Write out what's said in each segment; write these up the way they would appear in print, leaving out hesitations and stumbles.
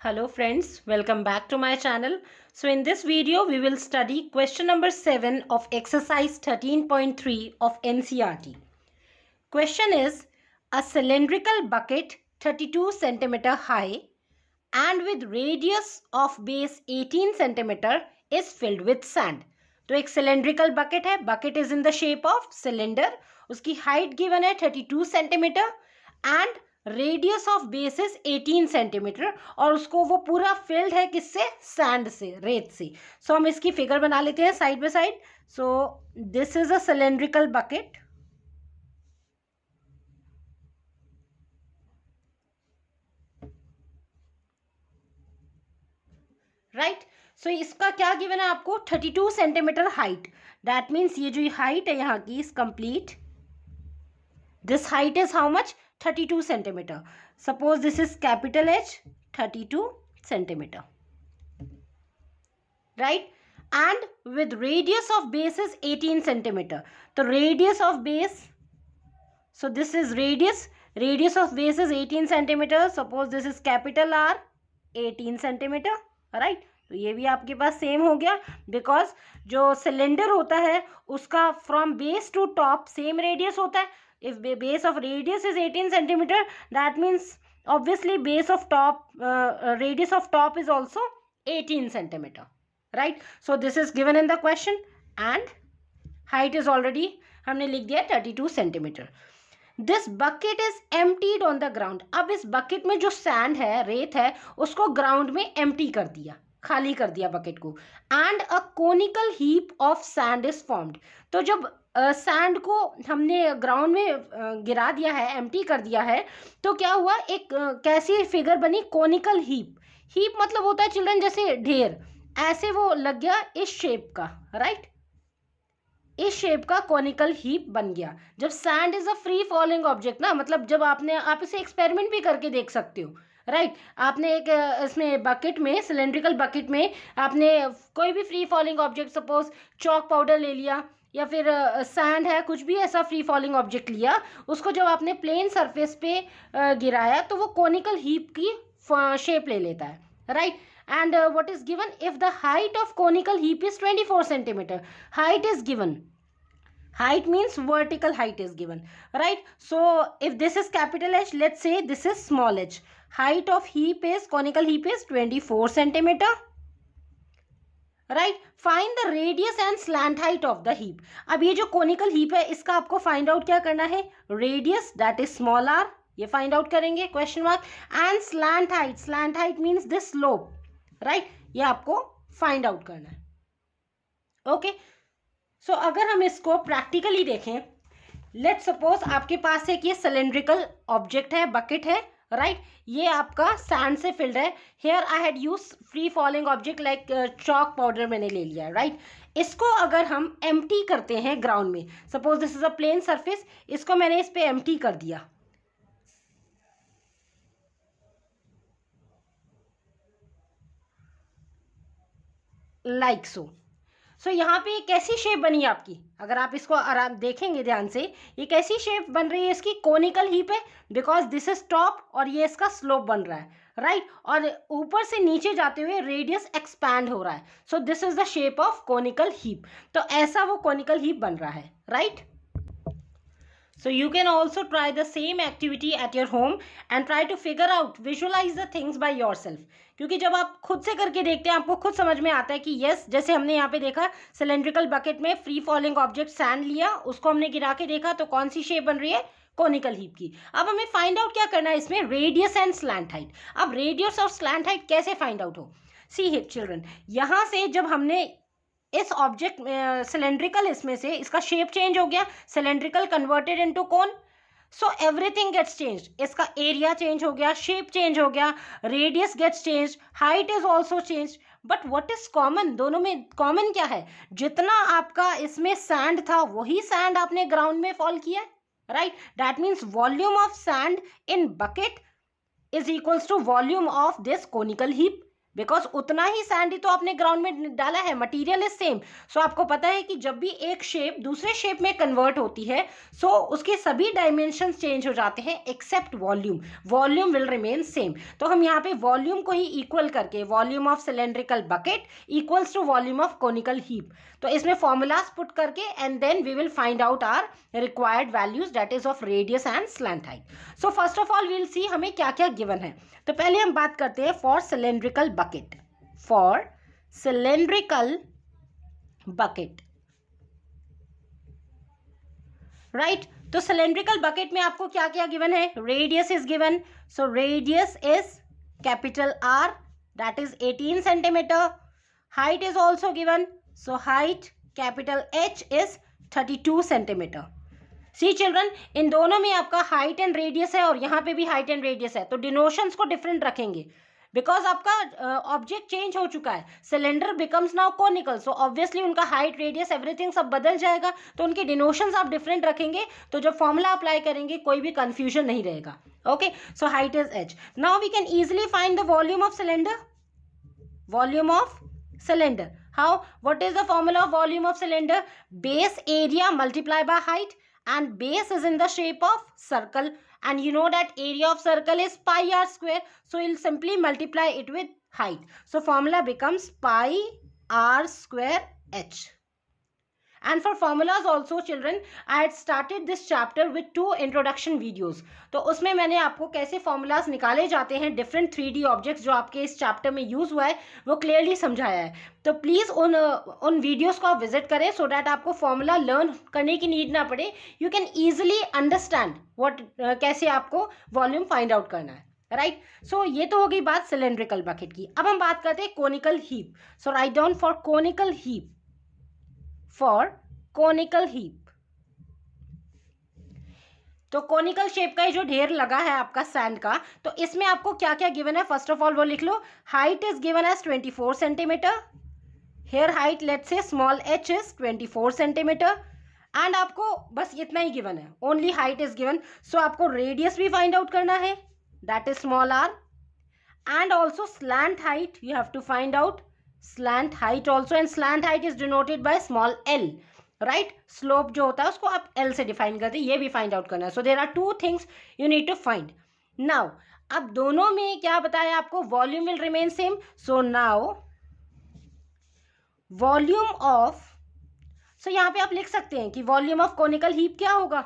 Hello friends, welcome back to my channel. So in this video we will study question number 7 of exercise 13.3 of NCERT. Question is, a cylindrical bucket 32 centimeter high and with radius of base 18 centimeter is filled with sand. तो एक cylindrical bucket है, bucket is in the shape of cylinder, उसकी height given है 32 centimeter and radius of base is 18 centimetre और उसको वो पूरा field है किससे, सैंड से, रेत से. सो हम इसकी फिगर बना लेते हैं side by side. So this is a cylindrical bucket. Right. So इसका क्या गिवन है आपको, 32 सेंटीमीटर हाइट. दैट मीन्स ये जो हाइट है यहाँ की is complete. This height is how much, 32 centimeter. Suppose this is capital H, 32 centimeter. Right? And with radius of base is 18 centimeter. The radius of base, so this is radius. Radius of base is 18 centimeter. Suppose this is capital R, 18 centimeter. Right? तो ये भी आपके पास same हो गया, because जो cylinder होता है उसका from base to top same radius होता है. If base of radius is 18 centimeter, that means obviously base of top radius of top is also 18 centimeter, right? So this is given in the question and height is already हमने लिख दिया 32 centimeter. This bucket is emptied on the ground. अब इस bucket में जो sand है, रेत है, उसको ground में empty कर दिया, खाली कर दिया बकेट को. And a conical heap of sand is formed. तो जब सैंड को हमने ग्राउंड में गिरा दिया है, एम्प्टी कर दिया है, तो क्या हुआ, एक कैसी फिगर बनी, कोनिकल हीप. हीप मतलब होता है चिल्ड्रन जैसे ढेर, ऐसे वो लग गया इस शेप का. राइट, इस शेप का कॉनिकल हीप बन गया. जब sand is a free falling object ना, मतलब जब आप इसे एक्सपेरिमेंट भी करके देख सकते हो. राइट, आपने एक इसमें बकेट में, सिलेंड्रिकल बकेट में आपने कोई भी free falling object, suppose chalk powder ले लिया या फिर सैंड है, कुछ भी ऐसा फ्री फॉलिंग ऑब्जेक्ट लिया, उसको जब आपने प्लेन सरफेस पे गिराया तो वो कॉनिकल हीप की शेप ले लेता है. Right, and what is given, if the height of conical heap is 24 centimeter, height is given, height means vertical height is given. Right, so if this is capital H, let's say this is small h, height of heap is, conical heap is 24 centimeter. Right, find the radius and slant height of the heap. अब ये जो conical heap है इसका आपको find out क्या करना है, radius that is small r, ये find out करेंगे, question mark, and slant height, slant height means this slope. Right, ये आपको फाइंड आउट करना है. ओके, सो अगर हम इसको प्रैक्टिकली देखें, लेट सपोज आपके पास एक ये सिलेंड्रिकल ऑब्जेक्ट है, बकेट है. राइट, ये आपका सैंड से फिल्ड है. Here I had use free falling object like chalk powder मैंने ले लिया. राइट, इसको अगर हम एम्प्टी करते हैं ग्राउंड में, suppose this is a plane surface, इसको मैंने इस पे एम्प्टी कर दिया लाइक सो. सो यहाँ पे कैसी शेप बनी आपकी, अगर आप इसको आराम देखेंगे ध्यान से, ये कैसी शेप बन रही है इसकी, कोनिकल हीप है, बिकॉज दिस इज टॉप और ये इसका स्लोप बन रहा है. राइट, और ऊपर से नीचे जाते हुए रेडियस एक्सपैंड हो रहा है. सो this is the shape of conical heap. तो ऐसा वो कोनिकल हीप बन रहा है. Right, so you can also try the same activity at your home and try to figure out, visualize the things by yourself. क्योंकि जब आप खुद से करके देखते हैं आपको खुद समझ में आता है कि यस, जैसे हमने यहाँ पे देखा सिलेंड्रिकल बकेट में फ्री फॉलिंग ऑब्जेक्ट सैंड लिया, उसको हमने गिरा के देखा तो कौन सी शेप बन रही है, कोनिकल हीप की. अब हमें फाइंड आउट क्या करना है इसमें, रेडियस एंड स्लैंट हाइट. अब रेडियस और स्लैंट हाइट कैसे फाइंड आउट हो, सी हिट चिल्ड्रन, यहाँ से जब हमने इस ऑब्जेक्ट सिलेंड्रिकल, इसमें से इसका शेप चेंज हो गया, cylindrical converted into cone, so everything gets change. इसका एरिया चेंज हो गया, शेप चेंज हो गया, radius gets change, height is also change. But what is common, दोनों में कॉमन क्या है, जितना आपका इसमें सैंड था वही सैंड आपने ग्राउंड में फॉल किया. Right, that means volume of sand in bucket is equals to volume of this conical heap. Because उतना ही सैंड ही तो आपने ग्राउंड में डाला है, मटीरियल इज सेम। सो आपको पता है कि जब भी एक शेप दूसरे शेप में कन्वर्ट होती है सो उसके सभी डायमेंशंस चेंज हो जाते हैं except volume, volume will remain same. तो हम यहाँ पे वॉल्यूम को ही इक्वल करके volume of cylindrical bucket equals to volume of conical heap, तो इसमें फॉर्मूलाज पुट करके and then we will find out our required values that is of radius and slant height. So first of all we'll see हमें क्या क्या given है। तो पहले हम बात करते हैं for cylindrical bucket, for cylindrical bucket, right. तो सिलेंड्रिकल बकेट में आपको क्या क्या गिवन है, radius is given, so radius is capital R that is 18 centimeter, height is also given, so height capital H is 32 centimeter। See children, इन दोनों में आपका हाइट एंड रेडियस है और यहाँ पे भी हाइट एंड रेडियस है, तो डिनोशंस को डिफरेंट रखेंगे बिकॉज आपका ऑब्जेक्ट चेंज हो चुका है, cylinder becomes now conical, so obviously उनका हाइट रेडियस एवरीथिंग सब बदल जाएगा, तो उनके डिनोशंस आप डिफरेंट रखेंगे, तो जब फॉर्मूला अप्लाई करेंगे कोई भी कंफ्यूजन नहीं रहेगा। Okay, so height is h। Now we can easily find the volume of cylinder, volume of cylinder, how, what is the formula of volume of cylinder, base area multiplied by height, and base is in the shape of circle, and you know that area of circle is pi r square, so you'll simply multiply it with height, so formula becomes pi r square h। And for formulas also children, I had started this chapter with 2 introduction videos, तो उसमें मैंने आपको कैसे formulas निकाले जाते हैं different 3D objects जो आपके इस चैप्टर में यूज हुआ है वो क्लियरली समझाया है, तो प्लीज़ उन वीडियोस को आप विजिट करें सो डैट आपको फॉर्मूला लर्न करने की नीड ना पड़े, you can easily understand what कैसे आपको वॉल्यूम फाइंड आउट करना है, राइट। सो ये तो हो गई बात सिलेंड्रिकल बकेट की। अब हम बात करते हैं conical heap, so write down for conical heap, for conical heap, तो कोनिकल शेप का ये जो ढेर लगा है आपका सैंड का, तो इसमें आपको क्या क्या गिवन है, फर्स्ट ऑफ ऑल वो लिख लो, height is given as 24 centimetre, here height let's say small h is 24 centimetre, and आपको बस इतना ही गिवन है, only height is given, so आपको रेडियस भी फाइंड आउट करना है that is small r, and also slant height you have to find out slant height also, and slant height is denoted by small l, right। Slope जो होता है उसको आप l से डिफाइन करते हैं, ये भी फाइंड आउट करना है, so there are 2 things you need to find. Now अब दोनों में क्या बताया आपको, volume will remain same, so now volume of, so यहाँ पे आप लिख सकते हैं कि वॉल्यूम ऑफ कोनिकल हीप क्या होगा,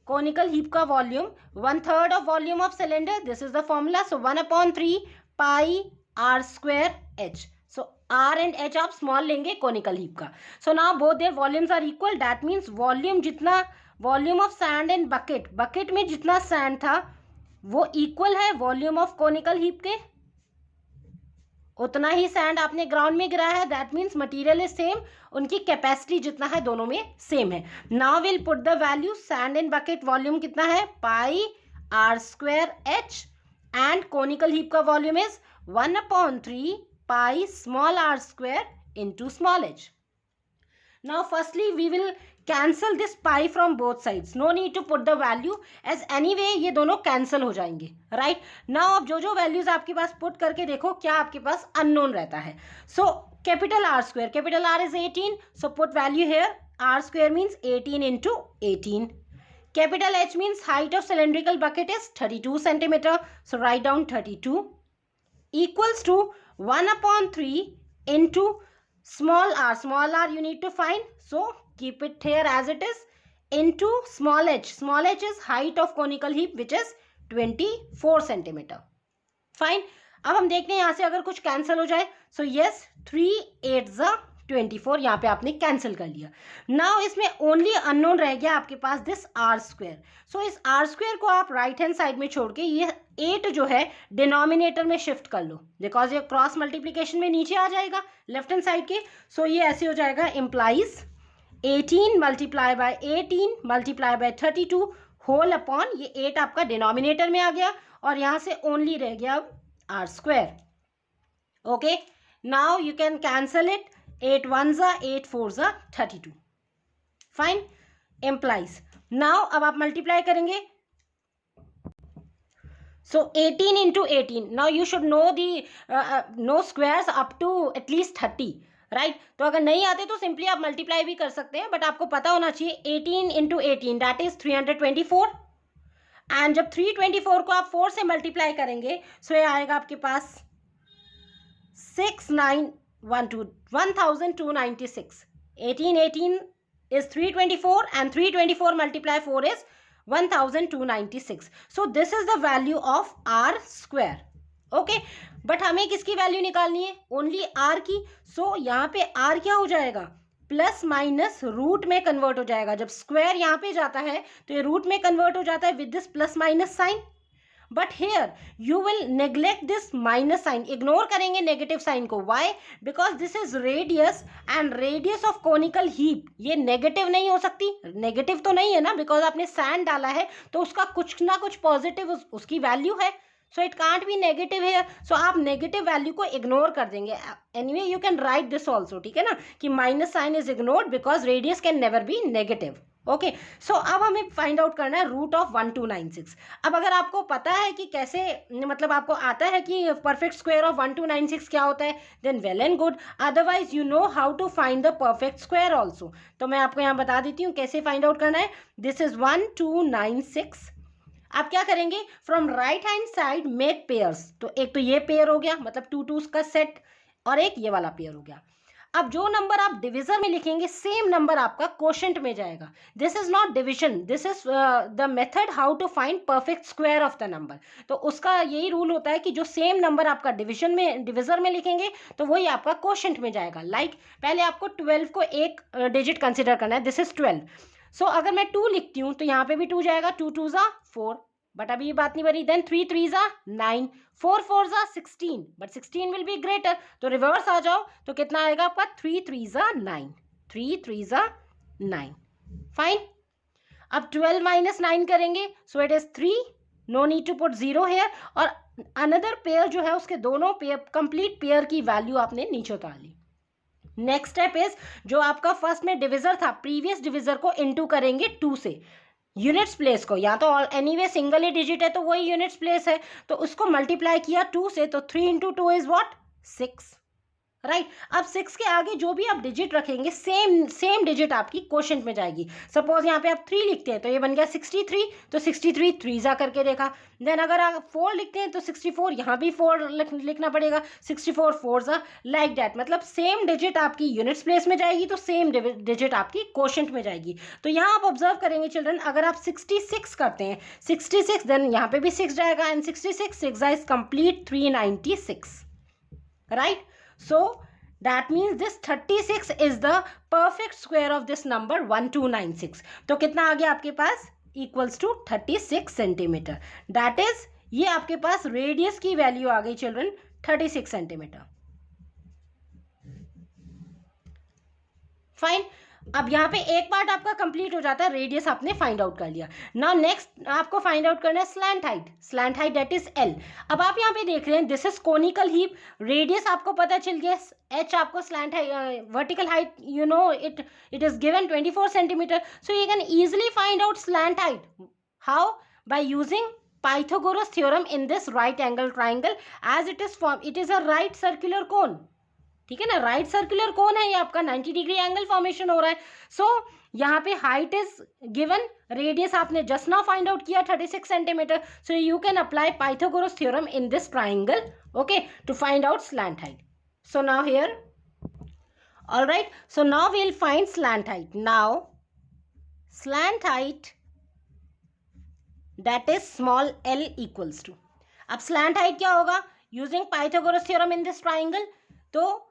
कोनिकल हीप का volume 1/3 of volume of cylinder, this is the formula, so 1/3 pi r square h, so r and h आप स्मॉल लेंगे कोनिकल हीप का, so now both their volumes are equal, that means volume जितना, volume of sand and bucket, bucket में जितना sand था वो equal है volume of conical heap के, उतना ही सैंड आपने ग्राउंड में गिराया है, that means material is same, उनकी कैपेसिटी जितना है दोनों में सेम है। Now will put the value, sand and bucket volume कितना है पाई r square h, and conical heap का volume is 1/3 pi small r square into small h. Now firstly we will cancel this pi from both sides, no need to put the value as anyway ये दोनों cancel हो जाएंगे, right। now अब जो जो values आपके पास put करके देखो क्या आपके पास unknown रहता है, so capital R square, capital R is 18, so put value here, R square means 18 into 18, capital H means height of cylindrical bucket is 32 centimeter, so write down 32 equals to 1/3 into small r, small r you need to find, so keep it here as it is, into small h, small h is height of conical heap which is 24 centimeter, fine। अब हम देखते हैं यहाँ से अगर कुछ cancel हो जाए, सो यस 3 8 24, यहाँ पे आपने कैंसिल कर लिया। नाउ इसमें ओनली अननोन रह गया आपके पास दिस आर स्क्वायर, सो इस आर स्क्वायर को आप राइट हैंड साइड में छोड़ के ये 8 जो है डिनोमिनेटर में शिफ्ट कर लो, बिकॉज ये क्रॉस मल्टीप्लीकेशन में नीचे आ जाएगा लेफ्ट हैंड साइड के, सो ये ऐसे हो जाएगा, implies 18 multiply by 18 multiply by 32 whole upon, ये 8 आपका डिनोमिनेटर में आ गया और यहाँ से ओनली रह गया R square, okay. Now you can cancel it, 8 1 8 4 32, fine, implies. Now अब आप मल्टीप्लाई करेंगे, So 18 into 18. Now you should know the know squares up to at least 30. Right तो अगर नहीं आते तो सिंपली आप मल्टीप्लाई भी कर सकते हैं, बट आपको पता होना चाहिए 18 इंटू 18 दैट इज 324. एंड जब 324 को आप 4 से मल्टीप्लाई करेंगे सो ये आएगा आपके पास 1296. 18 is 324 and 324 multiply 4 is 1296. So this is the value of r square. Okay, but हमें किसकी वैल्यू निकालनी है? ओनली r की. सो यहाँ पे r क्या हो जाएगा? प्लस माइनस रूट में कन्वर्ट हो जाएगा. जब स्क्वायर यहाँ पे जाता है तो ये रूट में कन्वर्ट हो जाता है with this plus minus sign. But here you will neglect this minus sign, ignore करेंगे नेगेटिव साइन को. Why? Because this is radius and radius of conical heap ये नेगेटिव नहीं हो सकती. नेगेटिव तो नहीं है ना, बिकॉज आपने सैंड डाला है तो उसका कुछ ना कुछ पॉजिटिव उसकी वैल्यू है. So it can't be negative है. सो आप नेगेटिव वैल्यू को इग्नोर कर देंगे. Anyway you can write this also, ठीक है ना, कि minus sign is ignored because radius can never be negative. Okay, so अब हमें फाइंड आउट करना है रूट ऑफ 1296. अब अगर आपको पता है कि कैसे, मतलब आपको आता है कि परफेक्ट स्क्वायर ऑफ 1296 क्या होता है, then well and good. Otherwise you know how to find the perfect square also. तो मैं आपको यहाँ बता देती हूँ कैसे फाइंड आउट करना है. This is 1296. आप क्या करेंगे? From right hand side make pairs. तो एक तो ये पेयर हो गया, मतलब 2 2s का सेट, और एक ये वाला पेयर हो गया. अब जो नंबर आप डिविजर में लिखेंगे सेम नंबर आपका क्वोशंट में जाएगा. This is not division, this is the method how to find perfect square of the number. तो उसका यही रूल होता है कि जो सेम नंबर आपका डिविजर में लिखेंगे तो वही आपका क्वोशंट में जाएगा. लाइक पहले आपको 12 को एक डिजिट कंसिडर करना है. This is 12. सो अगर मैं 2 लिखती हूँ तो यहाँ पे भी 2 जाएगा. 2 2s are 4, बट अभी ये बात नहीं बनी. Then 3 3s are 9, 4 4s are 16, but 16 will be greater. तो रिवर्स आ जाओ तो कितना आएगा आपका? 3 3s are 9, 3 3s are 9. Fine. अब 12 माइनस 9 करेंगे so it is 3. No need to put 0 here. और अनदर पेयर जो है उसके दोनों पेयर कंप्लीट पेयर की वैल्यू आपने नीचे उतार ली. नेक्स्ट स्टेप इज जो आपका फर्स्ट में डिविजर था, प्रीवियस डिविजर को इनटू करेंगे 2 से. यूनिट्स प्लेस को, या तो एनीवे सिंगल ही डिजिट है तो वही यूनिट्स प्लेस है, तो उसको मल्टीप्लाई किया 2 से. तो 3 इंटू 2 इज व्हाट? 6. राइट. अब 6 के आगे जो भी आप डिजिट रखेंगे सेम डिजिट आपकी क्वोशंट में जाएगी. सपोज यहाँ पे आप 3 लिखते हैं तो ये बन गया 63. तो 63 3 जा करके देखा. देन अगर आप 4 लिखते हैं तो 64 यहाँ भी 4 लिखना पड़ेगा. 64 4 जा, लाइक दैट. मतलब सेम डिजिट आपकी यूनिट्स प्लेस में जाएगी तो सेम डिजिट आपकी क्वोशंट में जाएगी. तो यहाँ आप ऑब्जर्व करेंगे चिल्ड्रन, अगर आप 66 करते हैं 66, देन यहाँ पे भी 6 जाएगा. And 66 6 is complete 396. Right. So that means this 36 is the perfect square of this number 1296. तो कितना आ गया आपके पास? Equals to 36 centimetre. That is ये आपके पास रेडियस की वैल्यू आ गई चिल्ड्रन 36 सेंटीमीटर. फाइन. अब यहाँ पे एक पार्ट आपका कंप्लीट हो जाता है, रेडियस आपने फाइंड आउट कर लिया. नाउ नेक्स्ट आपको फाइंड आउट करना है slant height. Slant height that is L. अब आप यहाँ पे देख रहे हैं this is conical heap. Radius आपको पता चल गया, एच आपको slant height vertical height you know it is given 24 centimetre. So you can easily find out slant height. How? By using Pythagoras theorem in this right angle triangle as it is a right circular cone. ठीक है ना, right circular cone है ये आपका, 90 degree angle formation हो रहा है. So यहाँ पे हाइट इज गिवन, रेडियस आपने जस्ट नाउ फाइंड आउट किया 36 centimetre. So you can apply Pythagoras theorem in this triangle, okay, to find out slant height. So now here, alright, so now we will find slant height. Now slant height that is small l equals to. अब slant height क्या होगा? Using Pythagoras theorem in this triangle, तो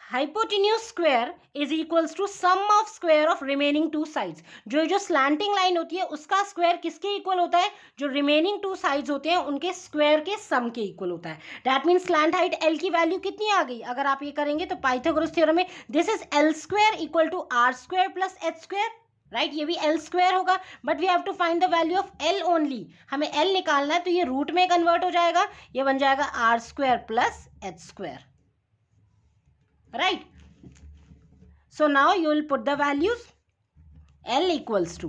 hypotenuse square is equals to sum of square of remaining 2 sides. जो slanting line होती है उसका square किसके equal होता है? जो रिमेनिंग 2 साइड्स होते हैं उनके स्क्वायर के सम के इक्वल होता है. That means slant height L की वैल्यू कितनी आ गई? अगर आप ये करेंगे तो पाइथागोरस थ्योरम में this is L square equal to R square plus H square. Right, ये भी एल स्क्वायर होगा, but we have to find the value of L only. हमें एल निकालना है तो ये रूट में कन्वर्ट हो जाएगा, ये बन जाएगा R square plus H square. Right. So now you will put the values. L equals to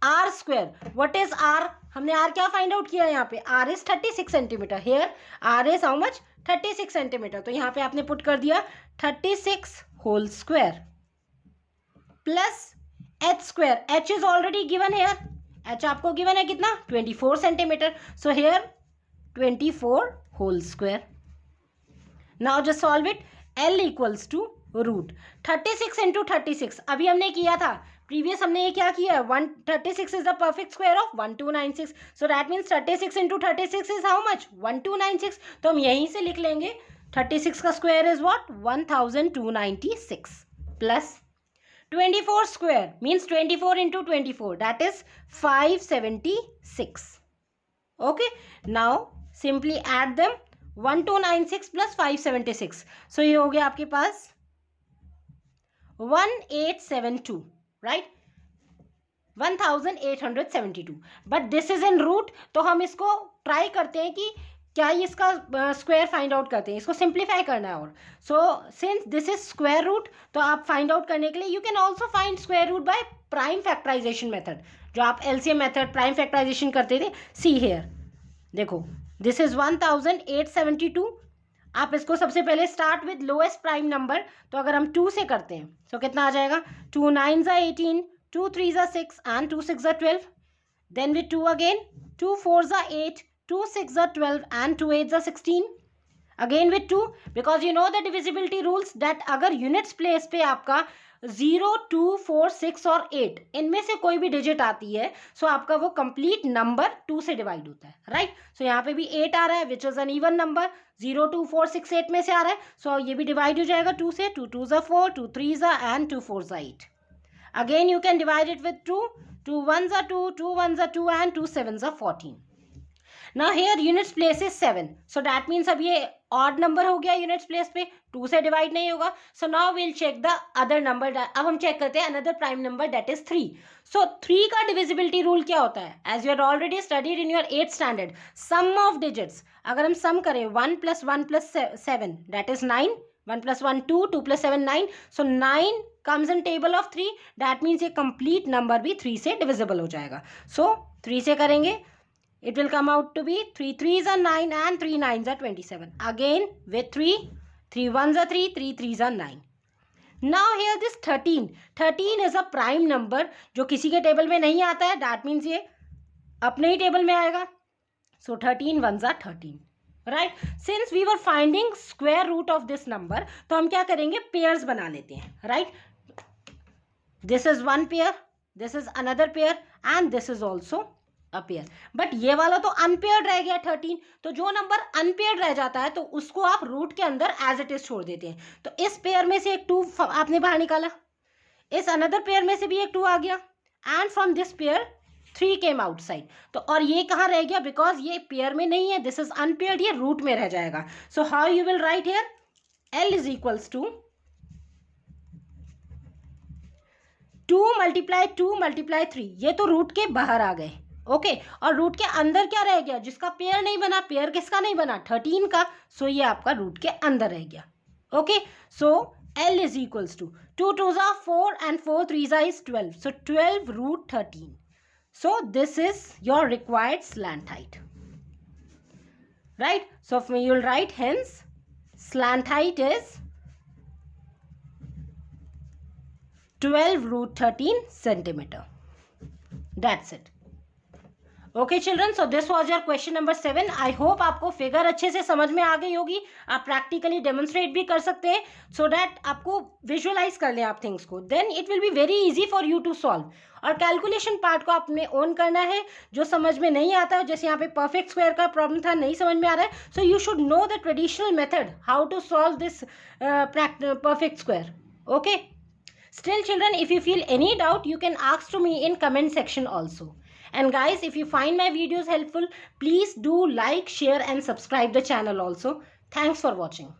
R square. What is R? हमने आर क्या फाइंड आउट किया यहाँ पे, R is 36 centimetre, here R is how much 36 centimetre, तो यहाँ पे आपने put कर दिया 36 whole square plus H square, H is already given here, H आपको गिवन है कितना 24 centimetre, so here 24 whole square. Now just solve it, L equals to root 36 into 36, अभी हमने किया था प्रीवियस, हमने ये क्या किया है 136 is the perfect square of 1296, so that means 36 into 36 is how much 1296, तो हम यहीं से लिख लेंगे 36 का square is what 1296 plus 24 square means 24 into 24 that is 576. Okay, now simply add them 1296 plus 576, so ये हो गया आपके पास 1872, right 1872, but this is in root, तो हम इसको ट्राई करते हैं कि क्या इसका स्क्वायर फाइंड आउट करते हैं, इसको सिंप्लीफाई करना है. और so since this is square root, तो आप फाइंड आउट करने के लिए you can also find square root by prime factorisation method, जो आप एलसीएम मेथड प्राइम फैक्टराइजेशन करते थे. सी हेयर देखो, दिस इज 1872, आप इसको सबसे पहले start with lowest prime number, तो अगर हम 2 से करते हैं तो कितना आ जाएगा 2 9 ज़ा 18, 2 3 ज़ा 6 एंड 2 6 ज़ा 12, देन विद 2 अगेन 2 4 ज़ा 8, 2 6 ज़ा 12 एंड 2 8 ज़ा 16, again with 2, because you know the divisibility rules that अगर यूनिट्स प्लेस पे आपका 0 2 4 6 और 8 इनमें से कोई भी डिजिट आती है, सो आपका वो कंप्लीट नंबर 2 से डिवाइड होता है, राइट. सो यहाँ पे भी 8 आ रहा है which is an even number, 0 2 4 6 8 में से आ रहा है, सो ये भी डिवाइड हो जाएगा 2 से, 2 2 ज़ा 4, 2 3 ज़ा एंड 2 4 ज़ा 8. Again you can divide it with 2, 2 1 ज़ा 2, 2 1 ज़ा 2 एंड 2 7 ज़ा 14. Now here units place is 7, so that means अब ये odd number हो गया units place पे, 2 से divide नहीं होगा. So now we'll check the other number, अब हम check करते हैं another prime number that is 3. So 3 का divisibility rule क्या होता है, as you had already studied in your 8th standard, sum of digits, अगर हम sum करें 1 plus 1 plus 7 that is 9, 1 plus 1 2, 2 plus 7 9, so 9 comes in table of 3, that means ये complete number भी 3 से divisible हो जाएगा. So 3 से करेंगे, it will come out to be 3 3s are 9 and 3 9s are 27. Again with 3, 3 1s are 3, 3 3s are 9. Now here this 13 is a prime number जो किसी के टेबल में नहीं आता है, that means ये अपने ही टेबल में आएगा. So 13 1s are 13, right. Since we were finding square root of this number, तो हम क्या करेंगे, पेयर्स बना लेते हैं, right. This is one pair, this is another pair and this is also appear, but ये वाला तो अनपेयर्ड रह गया 13, तो जो नंबर अनपेयर्ड रह जाता है तो उसको आप रूट के अंदर एज इट इज छोड़ देते हैं. तो इस पेयर में से एक 2 आपने बाहर निकाला, इस अनदर पेयर में से भी एक 2 आ गया and from this pair 3 came outside. तो और ये कहाँ रह गया, बिकॉज ये पेयर में नहीं है, दिस इज अनपेयर्ड, ये रूट में रह जाएगा. So how you will write here, L is equals to 2 multiply 2 multiply 3, ये तो रूट के बाहर आ गए, ओके. और रूट के अंदर क्या रह गया, जिसका पेयर नहीं बना, पेयर किसका नहीं बना 13 का, सो ये आपका रूट के अंदर रह गया, okay. So L is equals to 2 2 ज़ा 4 एंड 4 3 ज़ा is 12, so 12 root 13. So this is your required slant height, right. So you will write hence slant height is 12 root 13 centimeter. That's it. Okay children, so this was your question number 7. I hope आपको figure अच्छे से समझ में आ गई होगी, आप practically demonstrate भी कर सकते हैं, सो दैट आपको विजुअलाइज कर लें आप थिंग्स को, then it will be very easy for you to solve. और कैलकुलेशन पार्ट को आपने ओन करना है, जो समझ में नहीं आता है, जैसे यहाँ पे परफेक्ट स्क्वायर का प्रॉब्लम था, नहीं समझ में आ रहा है, so you should know the traditional method how to solve this perfect square, okay. Still children, if you feel any doubt, you can ask to me in comment section also. And guys, if you find my videos helpful, please do like, share and subscribe the channel also. Thanks for watching.